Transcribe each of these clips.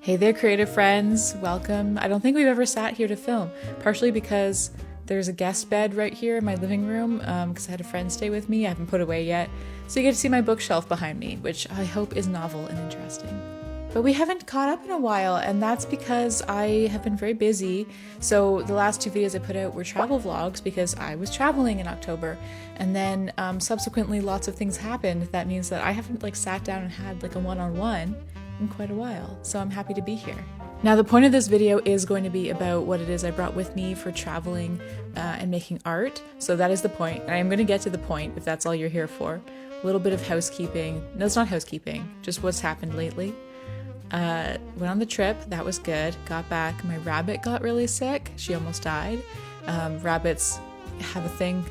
Hey there, creative friends. Welcome. I don't think we've ever sat here to film, partially because there's a guest bed right here in my living room because I had a friend stay with me. I haven't put away yet. So you get to see my bookshelf behind me, which I hope is novel and interesting. But we haven't caught up in a while, and that's because I have been very busy. So the last two videos I put out were travel vlogs because I was traveling in October. And then subsequently lots of things happened. That means that I haven't sat down and had a one-on-one in quite a while. So I'm happy to be here. Now the point of this video is going to be about what it is I brought with me for traveling and making art. So that is the point. And I'm going to get to the point if that's all you're here for. A little bit of housekeeping. No, it's not housekeeping, just what's happened lately. Went on the trip, that was good. Got back, my rabbit got really sick. She almost died. Rabbits have a thing,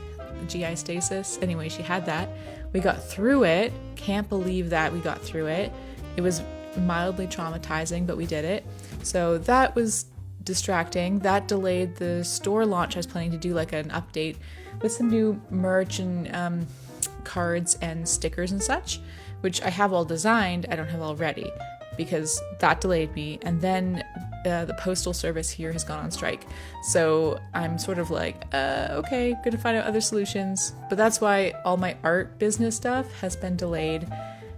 GI stasis. Anyway, she had that. We got through it. Can't believe that we got through it. It was mildly traumatizing, but we did it. So that was distracting. That delayed the store launch I was planning to do, an update with some new merch and cards and stickers and such, which I have all designed. I don't have all ready because that delayed me. And then the postal service here has gone on strike. So I'm sort of okay, gonna find out other solutions. But that's why all my art business stuff has been delayed.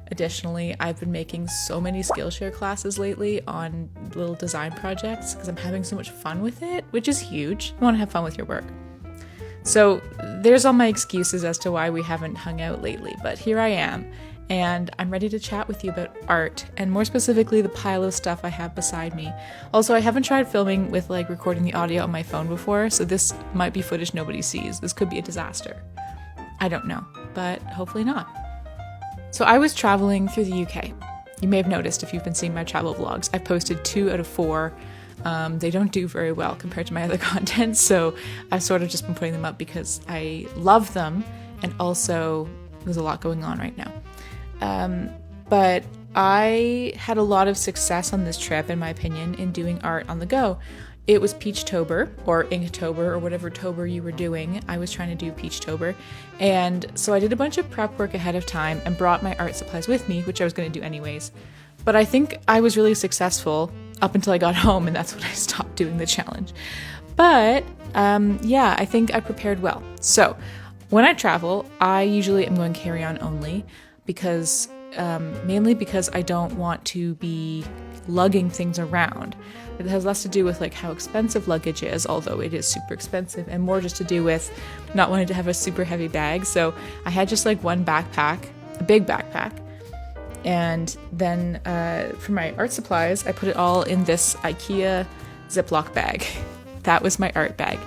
Additionally, I've been making so many Skillshare classes lately on little design projects because I'm having so much fun with it, which is huge. You want to have fun with your work. So there's all my excuses as to why we haven't hung out lately, but here I am, and I'm ready to chat with you about art, and more specifically the pile of stuff I have beside me. Also, I haven't tried filming with recording the audio on my phone before, so this might be footage nobody sees. This could be a disaster. I don't know, but hopefully not. So I was traveling through the UK. You may have noticed if you've been seeing my travel vlogs. I've posted 2 out of 4. They don't do very well compared to my other content, so I've sort of just been putting them up because I love them, and also there's a lot going on right now. But I had a lot of success on this trip, in my opinion, in doing art on the go. It was Peach-tober, or Inktober, or whatever Tober you were doing. I was trying to do Peach-tober. And so I did a bunch of prep work ahead of time and brought my art supplies with me, which I was going to do anyways. But I think I was really successful up until I got home, and that's when I stopped doing the challenge. But yeah, I think I prepared well. So when I travel, I usually am going carry-on only because mainly because I don't want to be lugging things around. It has less to do with how expensive luggage is, although it is super expensive, and more just to do with not wanting to have a super heavy bag. So I had just one backpack, a big backpack, and then for my art supplies, I put it all in this IKEA Ziploc bag. That was my art bag.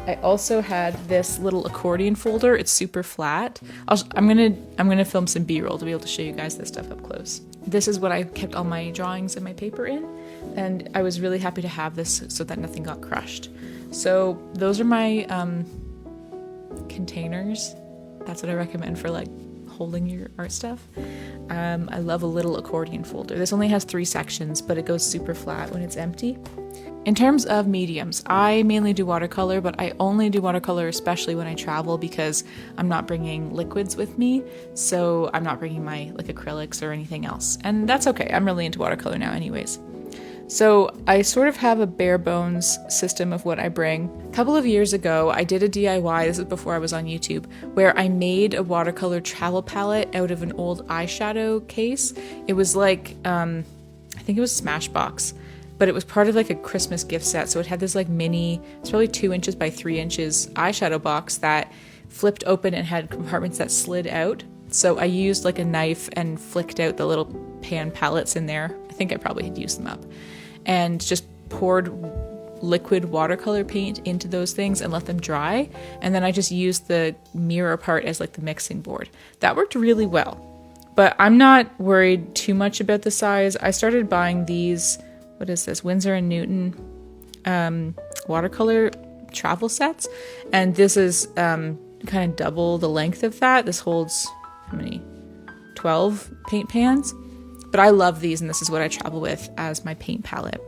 I also had this little accordion folder. It's super flat. I'm gonna film some B-roll to be able to show you guys this stuff up close. This is what I kept all my drawings and my paper in, and I was really happy to have this so that nothing got crushed. So those are my containers. That's what I recommend for holding your art stuff. I love a little accordion folder. This only has 3 sections, but it goes super flat when it's empty. In terms of mediums, I mainly do watercolor, but I only do watercolor especially when I travel because I'm not bringing liquids with me, so I'm not bringing my acrylics or anything else. And that's okay, I'm really into watercolor now anyways. So I sort of have a bare bones system of what I bring. A couple of years ago, I did a DIY, this is before I was on YouTube, where I made a watercolor travel palette out of an old eyeshadow case. It was I think it was Smashbox. But it was part of a Christmas gift set, so it had this mini, it's probably 2 inches by 3 inches eyeshadow box that flipped open and had compartments that slid out. So I used a knife and flicked out the little pan palettes in there. I think I probably had used them up. And just poured liquid watercolor paint into those things and let them dry. And then I just used the mirror part as the mixing board. That worked really well. But I'm not worried too much about the size. I started buying these, what is this, Winsor & Newton watercolor travel sets, and this is kind of double the length of that. This holds, how many? 12 paint pans, but I love these, and this is what I travel with as my paint palette.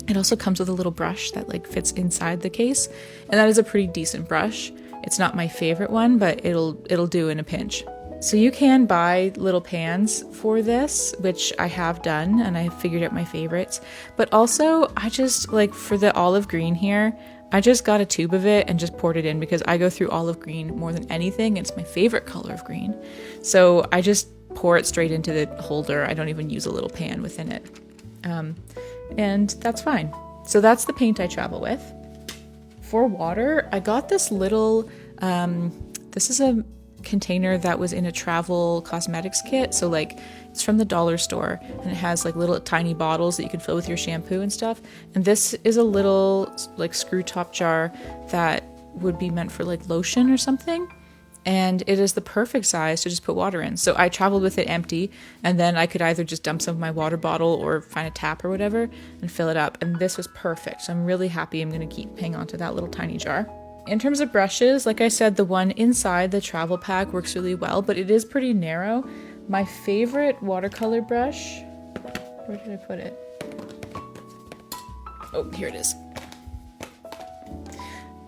It also comes with a little brush that fits inside the case, and that is a pretty decent brush. It's not my favorite one, but it'll do in a pinch. So you can buy little pans for this, which I have done, and I figured out my favorites. But also, I just, like, for the olive green here, I just got a tube of it and just poured it in because I go through olive green more than anything. It's my favorite color of green. So I just pour it straight into the holder. I don't even use a little pan within it. And that's fine. So that's the paint I travel with. For water, I got this little, this is a container that was in a travel cosmetics kit. So like it's from the dollar store and it has like little tiny bottles that you can fill with your shampoo and stuff. And this is a little like screw top jar that would be meant for like lotion or something. And it is the perfect size to just put water in. So I traveled with it empty, and then I could either just dump some of my water bottle or find a tap or whatever and fill it up. And this was perfect. So I'm really happy. I'm going to keep hanging on to that little tiny jar. In terms of brushes, like I said, the one inside the travel pack works really well, but it is pretty narrow. My favorite watercolor brush, where did I put it? Oh, here it is.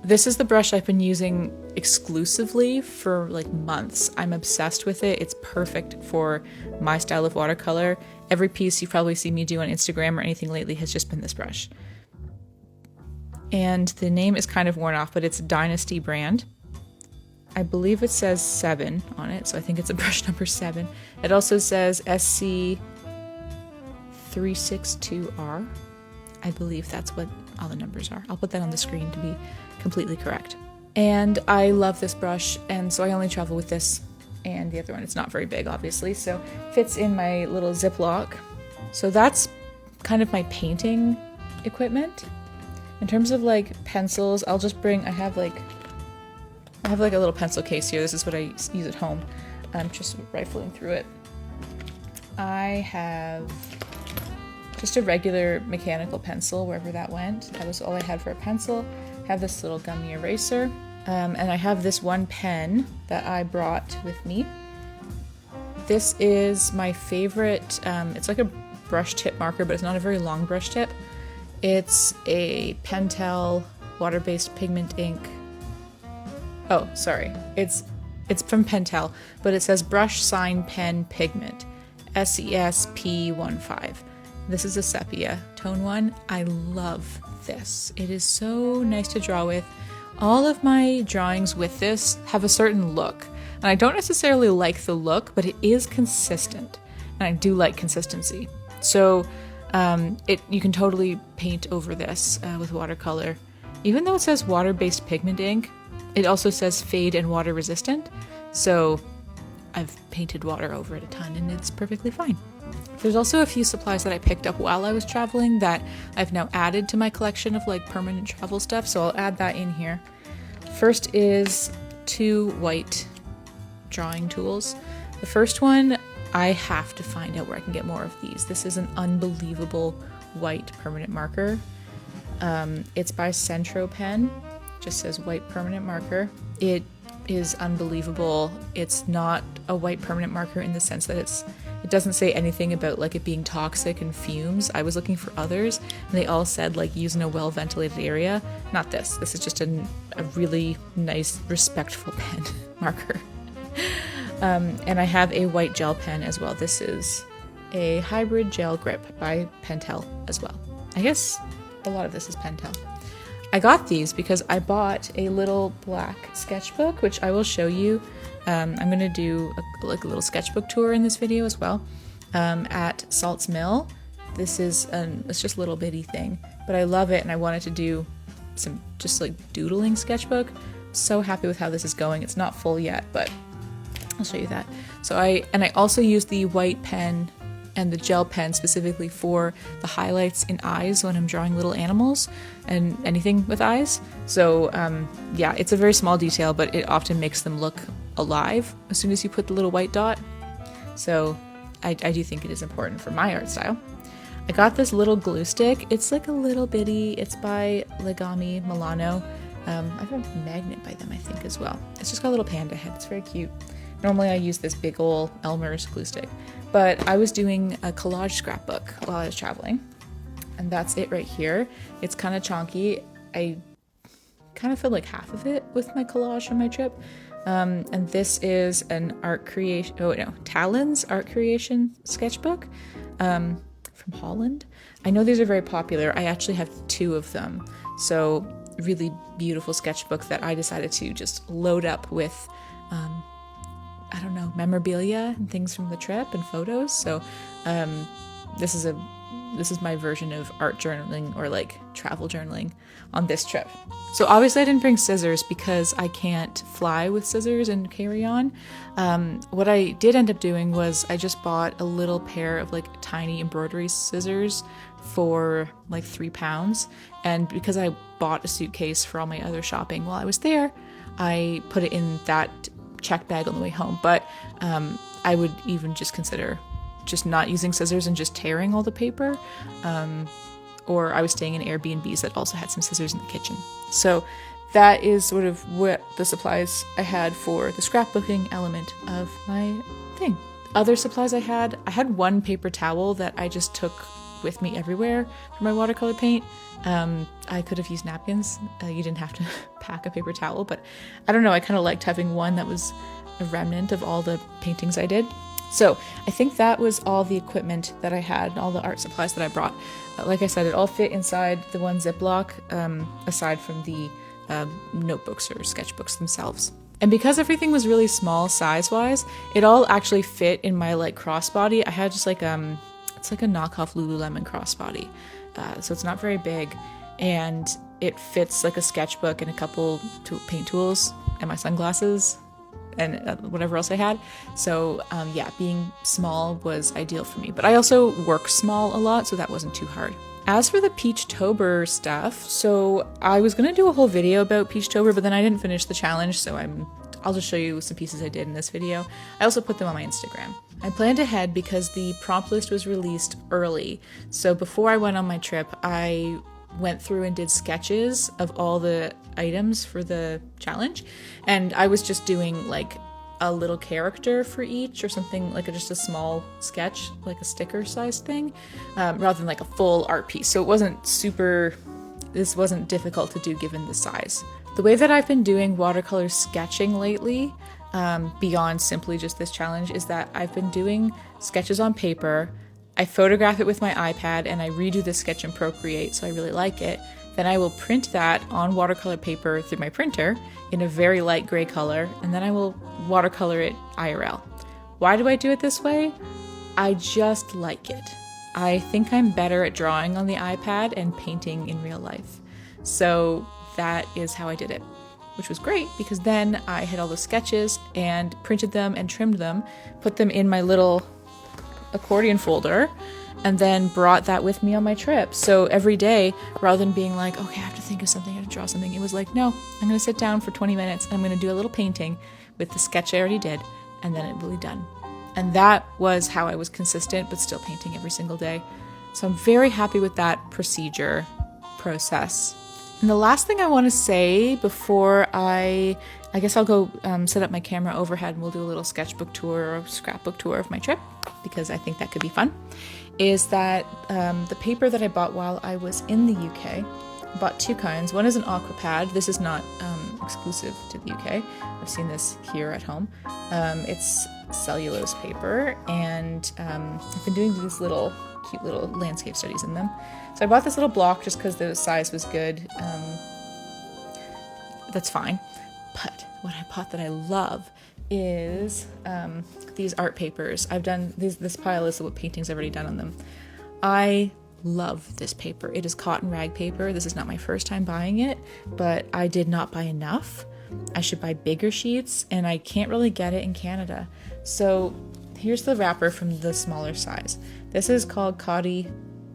This is the brush I've been using exclusively for like months. I'm obsessed with it. It's perfect for my style of watercolor. Every piece you probably see me do on Instagram or anything lately has just been this brush. And the name is kind of worn off, but it's Dynasty brand. I believe it says 7 on it, so I think it's a brush number 7. It also says SC 362R. I believe that's what all the numbers are. I'll put that on the screen to be completely correct. And I love this brush, and so I only travel with this and the other one. It's not very big, obviously, so fits in my little Ziploc. So that's kind of my painting equipment. In terms of like pencils, I'll just bring, I have like a little pencil case here. This is what I use at home. I'm just rifling through it. I have just a regular mechanical pencil, wherever that went. That was all I had for a pencil. I have this little gummy eraser. And I have this one pen that I brought with me. This is my favorite, it's like a brush tip marker, but it's not a very long brush tip. It's a Pentel water-based pigment ink. Oh, sorry. It's from Pentel, but it says Brush Sign Pen Pigment, SESP15. This is a sepia tone one. I love this. It is so nice to draw with. All of my drawings with this have a certain look, and I don't necessarily like the look, but it is consistent, and I do like consistency. So you can totally paint over this with watercolor. Even though it says water-based pigment ink, it also says fade and water resistant. So I've painted water over it a ton and it's perfectly fine. There's also a few supplies that I picked up while I was traveling that I've now added to my collection of like permanent travel stuff. So I'll add that in here. First is 2 white drawing tools. The first one, I have to find out where I can get more of these. This is an unbelievable white permanent marker. It's by Centropen. Just says white permanent marker. It is unbelievable. It's not a white permanent marker in the sense that it doesn't say anything about like it being toxic and fumes. I was looking for others and they all said like use in a well ventilated area. Not this. This is just a really nice, respectful pen marker. And I have a white gel pen as well. This is a hybrid gel grip by Pentel as well. I guess a lot of this is Pentel. I got these because I bought a little black sketchbook, which I will show you. I'm going to do a little sketchbook tour in this video as well at Salts Mill. This is it's just a little bitty thing, but I love it and I wanted to do some just like doodling sketchbook. So happy with how this is going. It's not full yet, but I'll show you that. So I also use the white pen and the gel pen specifically for the highlights in eyes when I'm drawing little animals and anything with eyes. So yeah, it's a very small detail, but it often makes them look alive as soon as you put the little white dot. So I do think it is important for my art style. I got this little glue stick. It's like a little bitty, it's by Legami Milano. I have a magnet by them, I think, as well. It's just got a little panda head. It's very cute. Normally I use this big ol' Elmer's glue stick, but I was doing a collage scrapbook while I was traveling, and that's it right here. It's kind of chonky. I kind of filled like half of it with my collage on my trip, And this is an Talon's art creation sketchbook from Holland. I know these are very popular. I actually have 2 of them. So really beautiful sketchbook that I decided to just load up with, I don't know, memorabilia and things from the trip and photos. So this is my version of art journaling or like travel journaling on this trip. So obviously I didn't bring scissors because I can't fly with scissors and carry on. What I did end up doing was I just bought a little pair of like tiny embroidery scissors for like £3. And because I bought a suitcase for all my other shopping while I was there, I put it in that check bag on the way home. But I would even just consider just not using scissors and just tearing all the paper. Or I was staying in Airbnbs that also had some scissors in the kitchen. So that is sort of what the supplies I had for the scrapbooking element of my thing. Other supplies I had 1 paper towel that I just took with me everywhere for my watercolor paint. I could have used napkins. You didn't have to pack a paper towel, but I don't know, I kind of liked having one that was a remnant of all the paintings I did. So I think that was all the equipment that I had, all the art supplies that I brought. Like I said, it all fit inside the one Ziploc, aside from the notebooks or sketchbooks themselves. And because everything was really small size-wise, it all actually fit in my like crossbody. I had just like it's like a knockoff Lululemon crossbody, so it's not very big, and it fits like a sketchbook and a couple paint tools and my sunglasses and whatever else I had. So yeah, being small was ideal for me. But I also work small a lot, so that wasn't too hard. As for the Peach Tober stuff, so I was gonna do a whole video about Peach Tober, but then I didn't finish the challenge, so I'll just show you some pieces I did in this video. I also put them on my Instagram. I planned ahead because the prompt list was released early. So before I went on my trip, I went through and did sketches of all the items for the challenge, and I was just doing like a little character for each or something, like just a small sketch, like a sticker sized thing, rather than like a full art piece. So this wasn't difficult to do given the size. The way that I've been doing watercolor sketching lately, beyond simply just this challenge, is that I've been doing sketches on paper. I photograph it with my iPad and I redo the sketch in Procreate, so I really like it. Then I will print that on watercolor paper through my printer in a very light gray color, and then I will watercolor it IRL. Why do I do it this way? I just like it. I think I'm better at drawing on the iPad and painting in real life. So that is how I did it, which was great because then I had all the sketches and printed them and trimmed them, put them in my little accordion folder, and then brought that with me on my trip. So every day, rather than being like, okay, I have to think of something, I have to draw something, it was like, no, I'm gonna sit down for 20 minutes and I'm gonna do a little painting with the sketch I already did, and then it will be done. And that was how I was consistent, but still painting every single day. So I'm very happy with that process. And the last thing I want to say before I guess I'll go set up my camera overhead and we'll do a little sketchbook tour or scrapbook tour of my trip, because I think that could be fun, is that the paper that I bought while I was in the UK, I bought 2 kinds. One is an aqua pad. This is not exclusive to the UK. I've seen this here at home. It's cellulose paper, and I've been doing these cute little landscape studies in them. So I bought this little block just because the size was good. That's fine. But what I bought that I love is these art papers. I've done this pile is what paintings I've already done on them. I love this paper. It is cotton rag paper. This is not my first time buying it, but I did not buy enough. I should buy bigger sheets, and I can't really get it in Canada. So here's the wrapper from the smaller size. This is called Chatty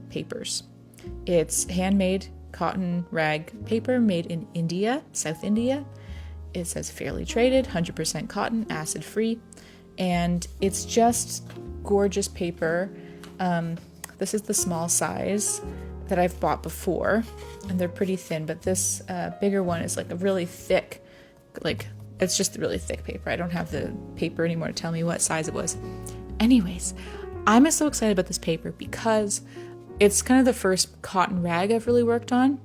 papers. It's handmade cotton rag paper made in India, South India. It says fairly traded, 100% cotton, acid free, and it's just gorgeous paper. This is the small size that I've bought before, and they're pretty thin, but this bigger one is like a really thick, it's just really thick paper. I don't have the paper anymore to tell me what size it was. Anyways, I'm so excited about this paper because it's kind of the first cotton rag I've really worked on.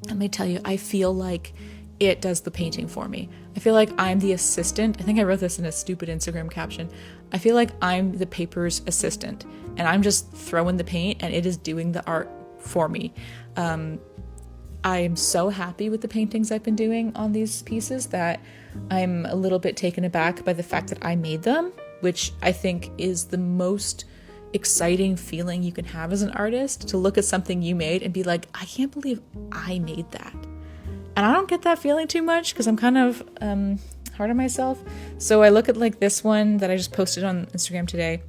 Let me tell you, I feel like it does the painting for me. I feel like I'm the assistant. I think I wrote this in a stupid Instagram caption. I feel like I'm the paper's assistant and I'm just throwing the paint and it is doing the art for me. I am so happy with the paintings I've been doing on these pieces that I'm a little bit taken aback by the fact that I made them, which I think is the most exciting feeling you can have as an artist, to look at something you made and be like, I can't believe I made that. And I don't get that feeling too much because I'm kind of hard on myself. So I look at like this one that I just posted on Instagram today.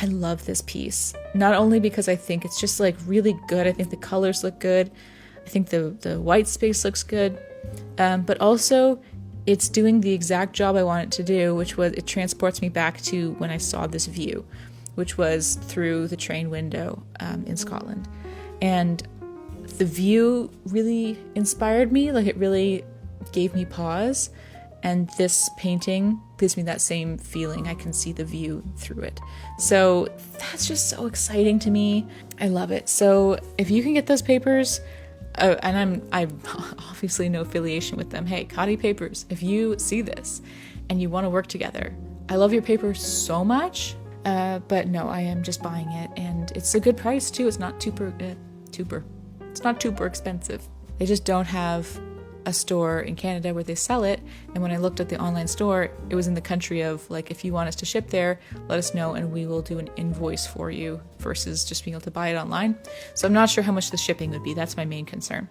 I love this piece, not only because I think it's just like really good. I think the colors look good. I think the white space looks good, but also it's doing the exact job I want it to do, which was it transports me back to when I saw this view, which was through the train window in Scotland. And the view really inspired me, like it really gave me pause. And this painting gives me that same feeling. I can see the view through it. So that's just so exciting to me. I love it. So if you can get those papers, and I'm obviously no affiliation with them. Hey, Chatty Papers, if you see this and you want to work together, I love your paper so much. But no, I am just buying it, and it's a good price too. It's not It's not super expensive. They just don't have a store in Canada where they sell it. And when I looked at the online store, it was in the country of like, if you want us to ship there, let us know and we will do an invoice for you versus just being able to buy it online. So I'm not sure how much the shipping would be. That's my main concern.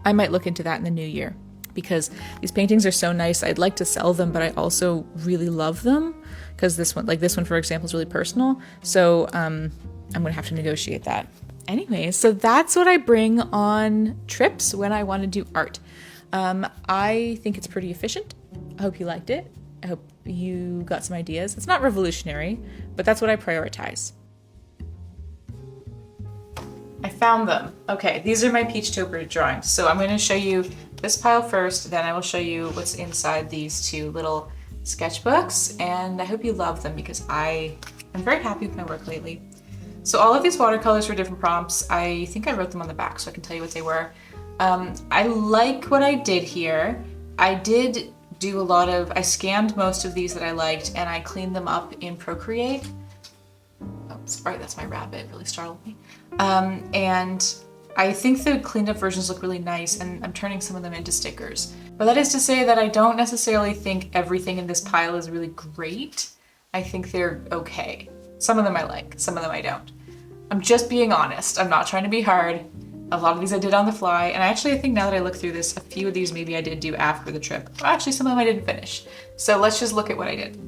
I might look into that in the new year because these paintings are so nice. I'd like to sell them, but I also really love them because this one, for example, is really personal. So I'm going to have to negotiate that. Anyway, so that's what I bring on trips when I want to do art. I think it's pretty efficient. I hope you liked it. I hope you got some ideas. It's not revolutionary, but that's what I prioritize. I found them. Okay, these are my peach Tober drawings. So I'm going to show you this pile first, then I will show you what's inside these two little sketchbooks, and I hope you love them because I am very happy with my work lately. So all of these watercolors were different prompts. I think I wrote them on the back so I can tell you what they were. I like what I did here. I did do I scanned most of these that I liked and I cleaned them up in Procreate. Oh, sorry, that's my rabbit, it really startled me. And I think the cleaned up versions look really nice and I'm turning some of them into stickers. But that is to say that I don't necessarily think everything in this pile is really great. I think they're okay. Some of them I like, some of them I don't. I'm just being honest. I'm not trying to be hard. A lot of these I did on the fly, and I think now that I look through this, a few of these maybe I did do after the trip. Well, actually, some of them I didn't finish. So let's just look at what I did.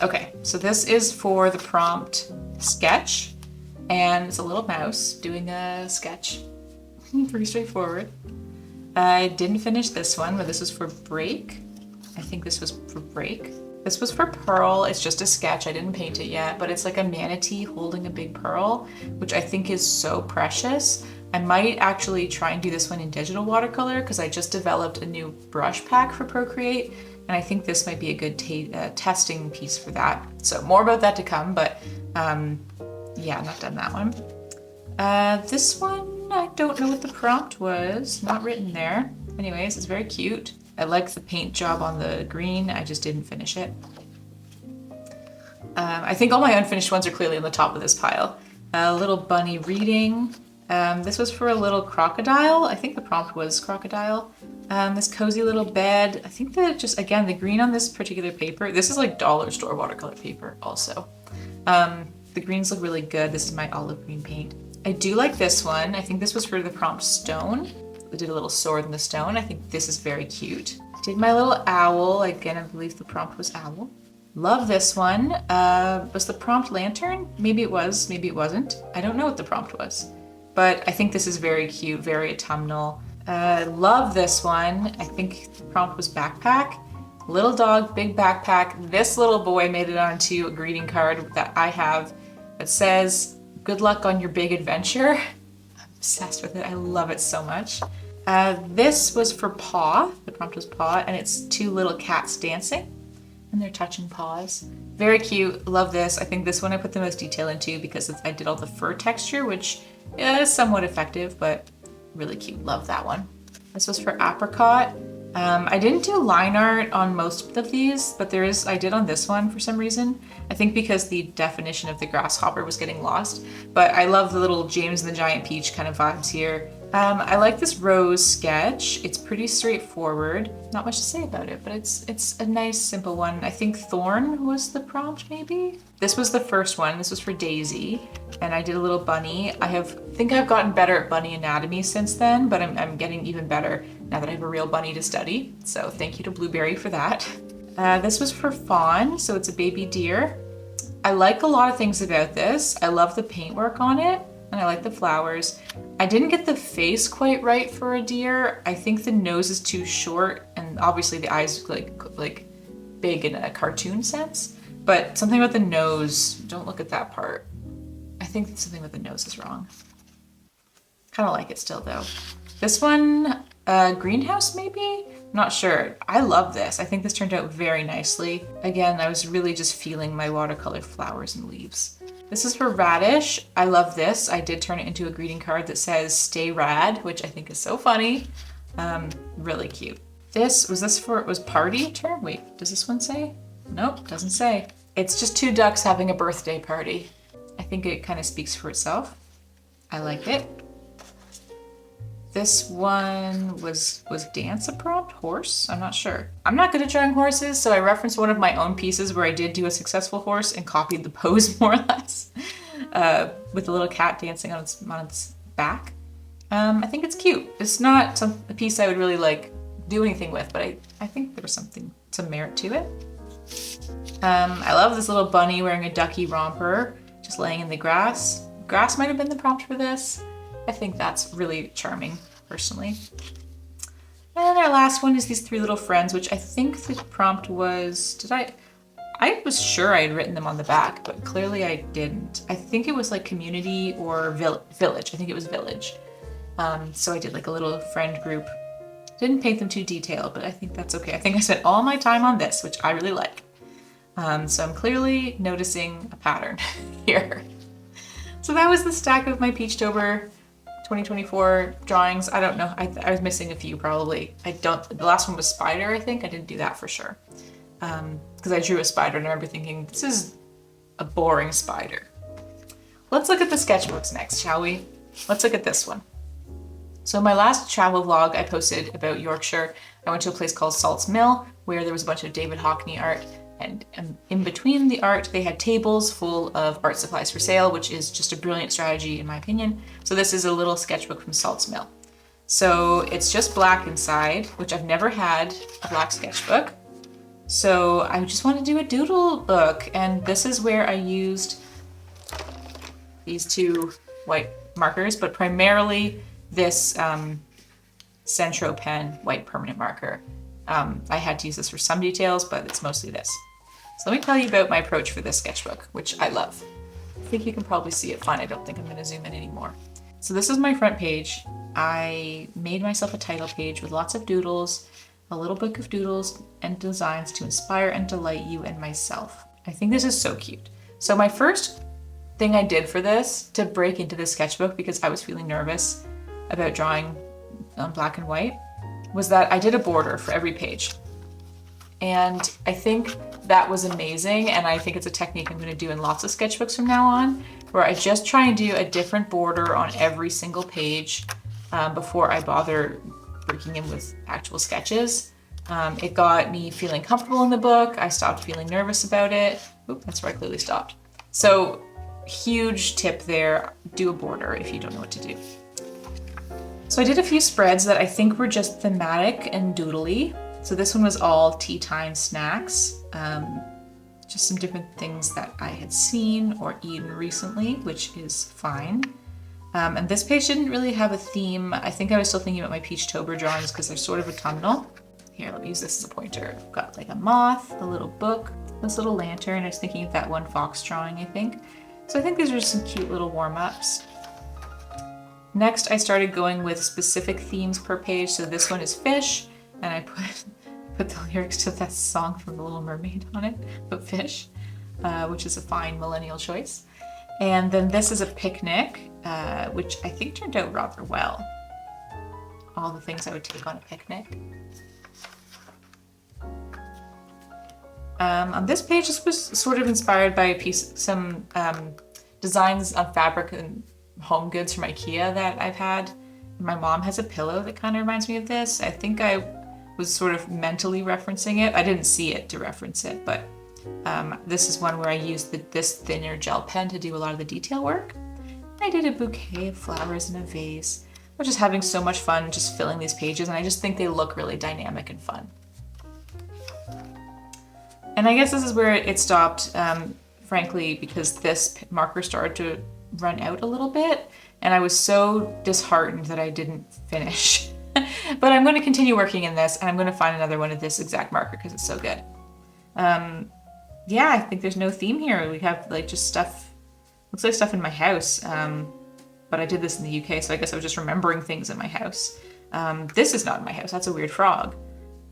Okay, so this is for the prompt sketch, and it's a little mouse doing a sketch. Pretty straightforward. I didn't finish this one, but this was for break. I think this was for break. This was for pearl. It's just a sketch. I didn't paint it yet, but it's like a manatee holding a big pearl, which I think is so precious. I might actually try and do this one in digital watercolor because I just developed a new brush pack for Procreate, and I think this might be a good testing piece for that. So more about that to come, but yeah, not done that one. This one, I don't know what the prompt was. Not written there. Anyways, it's very cute. I like the paint job on the green. I just didn't finish it. I think all my unfinished ones are clearly on the top of this pile. A little bunny reading. This was for a little crocodile. I think the prompt was crocodile. This cozy little bed. I think that just, again, the green on this particular paper, this is like dollar store watercolor paper also. The greens look really good. This is my olive green paint. I do like this one. I think this was for the prompt stone. I did a little sword in the stone. I think this is very cute. Did my little owl. Again, I believe the prompt was owl. Love this one. Was the prompt lantern? Maybe it was, maybe it wasn't. I don't know what the prompt was, but I think this is very cute, very autumnal. Love this one. I think the prompt was backpack. Little dog, big backpack. This little boy made it onto a greeting card that I have that says, "Good luck on your big adventure." I'm obsessed with it. I love it so much. This was for paw. The prompt was paw, and it's two little cats dancing, and they're touching paws. Very cute. Love this. I think this one I put the most detail into because I did all the fur texture, which is somewhat effective, but really cute. Love that one. This was for apricot. I didn't do line art on most of these, but I did on this one for some reason. I think because the definition of the grasshopper was getting lost, but I love the little James and the Giant Peach kind of vibes here. I like this rose sketch. It's pretty straightforward. Not much to say about it, but it's a nice simple one. I think Thorn was the prompt maybe? This was the first one. This was for Daisy, and I did a little bunny. I think I've gotten better at bunny anatomy since then, but I'm getting even better now that I have a real bunny to study. So thank you to Blueberry for that. This was for Fawn, so it's a baby deer. I like a lot of things about this. I love the paintwork on it, and I like the flowers. I didn't get the face quite right for a deer. I think the nose is too short, and obviously the eyes like big in a cartoon sense. But something about the nose, don't look at that part. I think something with the nose is wrong. Kind of like it still though. This one, greenhouse maybe? Not sure. I love this. I think this turned out very nicely. Again, I was really just feeling my watercolor flowers and leaves. This is for Radish. I love this. I did turn it into a greeting card that says stay rad, which I think is so funny. Really cute. Was party term? Wait, does this one say? Nope, doesn't say. It's just two ducks having a birthday party. I think it kind of speaks for itself. I like it. This one was dance a prompt? Horse? I'm not sure. I'm not good at drawing horses, so I referenced one of my own pieces where I did do a successful horse and copied the pose more or less, with a little cat dancing on its back. I think it's cute. It's not a piece I would really like do anything with, but I think there was some merit to it. I love this little bunny wearing a ducky romper, just laying in the grass. Grass might have been the prompt for this. I think that's really charming, personally. And our last one is these three little friends, which I think the prompt was, I was sure I had written them on the back, but clearly I didn't. I think it was like community or village. I think it was village. So I did like a little friend group. Didn't paint them too detailed, but I think that's okay. I think I spent all my time on this, which I really like. So I'm clearly noticing a pattern here. So that was the stack of my Peachtober 2024 drawings. I don't know. I was missing a few probably. The last one was spider, I think. I didn't do that for sure. Because I drew a spider and I remember thinking, this is a boring spider. Let's look at the sketchbooks next, shall we? Let's look at this one. So my last travel vlog I posted about Yorkshire, I went to a place called Salt's Mill where there was a bunch of David Hockney art, and in between the art they had tables full of art supplies for sale, which is just a brilliant strategy in my opinion. So this is a little sketchbook from Salt's Mill. So it's just black inside, which I've never had a black sketchbook. So I just want to do a doodle book, and this is where I used these two white markers, but primarily this Centropen white permanent marker. I had to use this for some details, but it's mostly this. So let me tell you about my approach for this sketchbook, which I love. I think you can probably see it fine. I don't think I'm going to zoom in anymore. So this is my front page. I made myself a title page with lots of doodles, a little book of doodles and designs to inspire and delight you and myself. I think this is so cute. So my first thing I did for this to break into this sketchbook, because I was feeling nervous about drawing on black and white, was that I did a border for every page. And I think that was amazing, and I think it's a technique I'm going to do in lots of sketchbooks from now on, where I just try and do a different border on every single page before I bother breaking in with actual sketches. It got me feeling comfortable in the book. I stopped feeling nervous about it. Oop, that's where I clearly stopped. So huge tip there, do a border if you don't know what to do. So I did a few spreads that I think were just thematic and doodly. So this one was all tea time snacks, just some different things that I had seen or eaten recently, which is fine. And this page didn't really have a theme. I think I was still thinking about my Peachtober drawings because they're sort of autumnal. Here, let me use this as a pointer. I've got like a moth, a little book, this little lantern. I was thinking of that one fox drawing, I think. So I think these are some cute little warm-ups. Next, I started going with specific themes per page. So this one is fish, and I put the lyrics to that song from The Little Mermaid on it, but fish, which is a fine millennial choice. And then this is a picnic, which I think turned out rather well. all the things I would take on a picnic. On this page, this was sort of inspired by some designs on fabric and home goods from IKEA that I've had. My mom has a pillow that kind of reminds me of this. I think I was sort of mentally referencing it. I didn't see it to reference it, but this is one where I used this thinner gel pen to do a lot of the detail work. I did a bouquet of flowers in a vase. I was just having so much fun just filling these pages, and I just think they look really dynamic and fun. And I guess this is where it stopped, frankly, because this marker started to run out a little bit, and I was so disheartened that I didn't finish. But I'm going to continue working in this, and I'm going to find another one of this exact marker because it's so good. Yeah, I think there's no theme here. We have like just stuff, looks like stuff in my house, but I did this in the UK, so I guess I was just remembering things in my house. This is not in my house, that's a weird frog.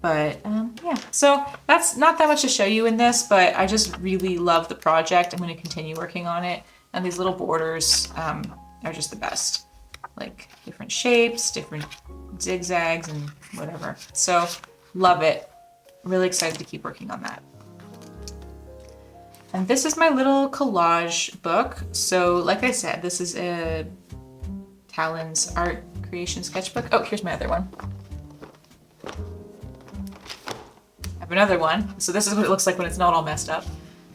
But yeah, so that's not that much to show you in this, but I just really love the project. I'm going to continue working on it, and these little borders are just the best. Like different shapes, different zigzags, and whatever. So love it. Really excited to keep working on that. And this is my little collage book. So like I said, this is a Talon's art creation sketchbook. Oh, here's my other one. I have another one. So this is what it looks like when it's not all messed up.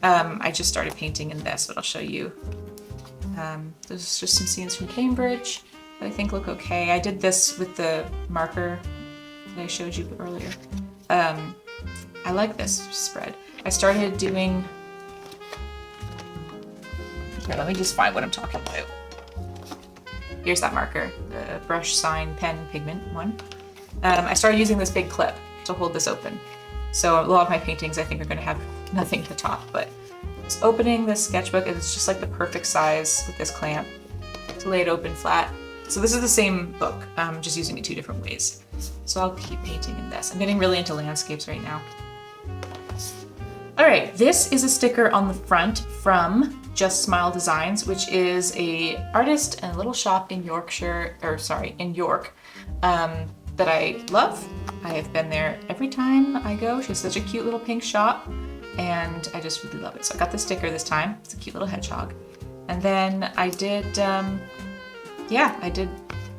I just started painting in this, but I'll show you. There's just some scenes from Cambridge that I think look okay. I did this with the marker that I showed you earlier. I like this spread. I started doing... Here, let me just find what I'm talking about. Here's that marker, the brush, sign, pen, pigment one. I started using this big clip to hold this open. So a lot of my paintings I think are going to have nothing to top, but just opening this sketchbook, it's just like the perfect size with this clamp to lay it open flat. So this is the same book, just using it two different ways. So I'll keep painting in this. I'm getting really into landscapes right now. All right, this is a sticker on the front from Just Smile Designs, which is a artist and a little shop in Yorkshire, or sorry, in York, that I love. I have been there every time I go. She has such a cute little pink shop, and I just really love it. So I got the sticker this time. It's a cute little hedgehog. And then I did, I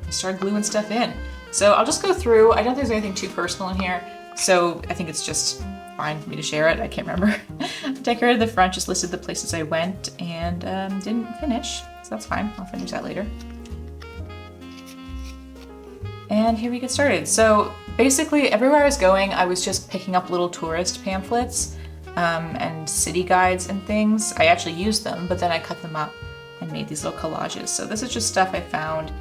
started gluing stuff in. So I'll just go through. I don't think there's anything too personal in here, so I think it's just fine for me to share it. I can't remember. Decorated the front, just listed the places I went, and didn't finish, so that's fine. I'll finish that later. And here we get started. So basically everywhere I was going, I was just picking up little tourist pamphlets and city guides and things. I actually used them, but then I cut them up and made these little collages. So this is just stuff I found.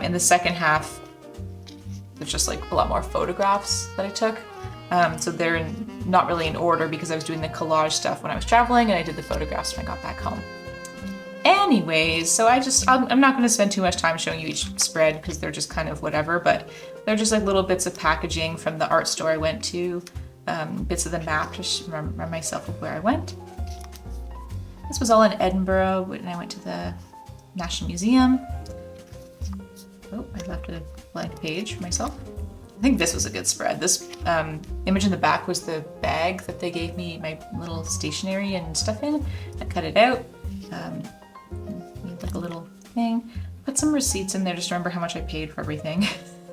In the second half, there's just like a lot more photographs that I took. So they're not really in order because I was doing the collage stuff when I was traveling, and I did the photographs when I got back home. Anyways, so I'm not going to spend too much time showing you each spread because they're just kind of whatever, but they're just like little bits of packaging from the art store I went to, bits of the map to remember myself of where I went. This was all in Edinburgh when I went to the National Museum. Oh, I left a blank page for myself. I think this was a good spread. This image in the back was the bag that they gave me my little stationery and stuff in. I cut it out, made like a little thing. Put some receipts in there just to remember how much I paid for everything.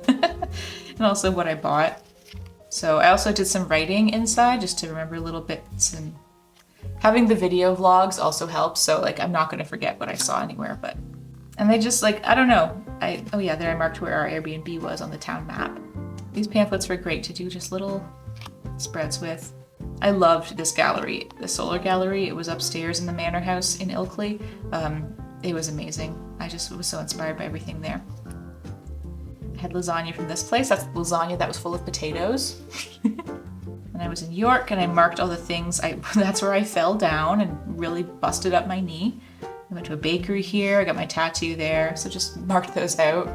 And also what I bought. So I also did some writing inside just to remember little bits, and having the video vlogs also helps. So like I'm not going to forget what I saw anywhere, but. And they just like, I don't know. Oh yeah, there I marked where our Airbnb was on the town map. These pamphlets were great to do just little spreads with. I loved this gallery, the solar gallery. It was upstairs in the manor house in Ilkley. It was amazing. I just was so inspired by everything there. I had lasagna from this place. That's lasagna that was full of potatoes. And I was in York and I marked all the things. That's where I fell down and really busted up my knee. I went to a bakery here. I got my tattoo there. So just marked those out.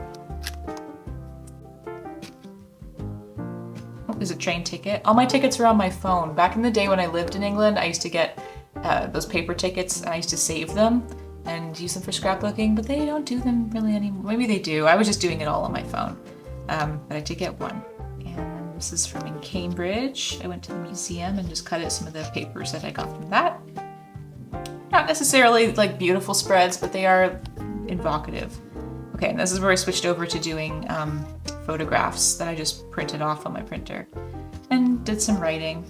There's a train ticket. All my tickets are on my phone. Back in the day when I lived in England, I used to get those paper tickets, and I used to save them and use them for scrapbooking, but they don't do them really anymore. Maybe they do. I was just doing it all on my phone. but I did get one. And this is from in Cambridge. I went to the museum and just cut out some of the papers that I got from that. Not necessarily like beautiful spreads, but they are evocative. Okay, and this is where I switched over to doing photographs that I just printed off on my printer and did some writing.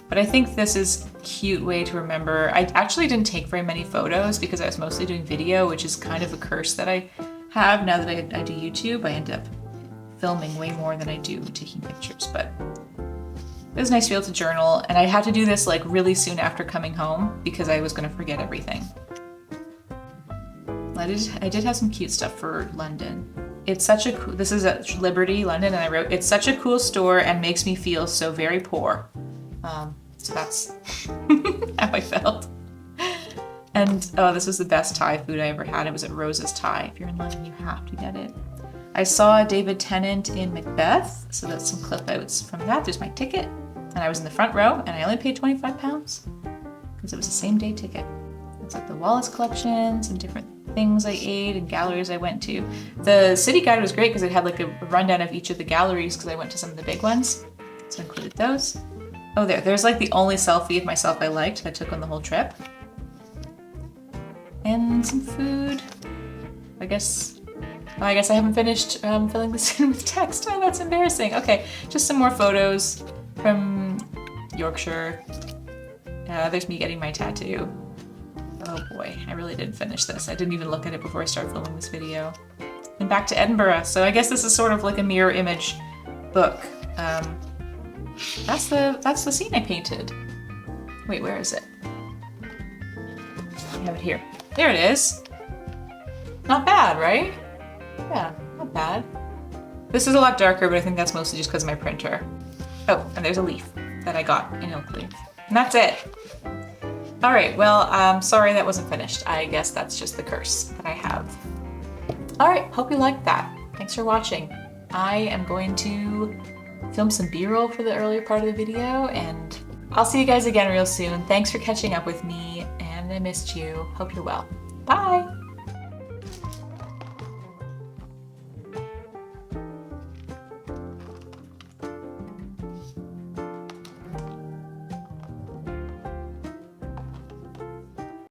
But I think this is a cute way to remember. I actually didn't take very many photos because I was mostly doing video, which is kind of a curse that I have now that I do YouTube. I end up filming way more than I do taking pictures, but it was nice to be able to journal. And I had to do this like really soon after coming home because I was going to forget everything. I did have some cute stuff for London. It's such a cool, this is at Liberty, London, and I wrote, "It's such a cool store and makes me feel so very poor." So that's how I felt. And oh, this was the best Thai food I ever had. It was at Rose's Thai. If you're in London, you have to get it. I saw David Tennant in Macbeth, so that's some clip outs from that. There's my ticket, and I was in the front row, and I only paid £25 because it was a same day ticket. It's like the Wallace collection, some different things I ate and galleries I went to. The city guide was great because it had like a rundown of each of the galleries because I went to some of the big ones, so I included those. Oh, there's like the only selfie of myself I liked that I took on the whole trip. And some food. I guess I haven't finished filling this in with text. Oh, that's embarrassing. Okay, just some more photos from Yorkshire. There's me getting my tattoo. Oh boy, I really didn't finish this. I didn't even look at it before I started filming this video. And back to Edinburgh. So I guess this is sort of like a mirror image book. That's the scene I painted. Wait, where is it? I have it here. There it is. Not bad, right? Yeah, not bad. This is a lot darker, but I think that's mostly just because of my printer. Oh, and there's a leaf that I got in oak leaf. And that's it. All right, well, sorry that wasn't finished. I guess that's just the curse that I have. All right, hope you liked that. Thanks for watching. I am going to film some B-roll for the earlier part of the video, and I'll see you guys again real soon. Thanks for catching up with me, and I missed you. Hope you're well. Bye!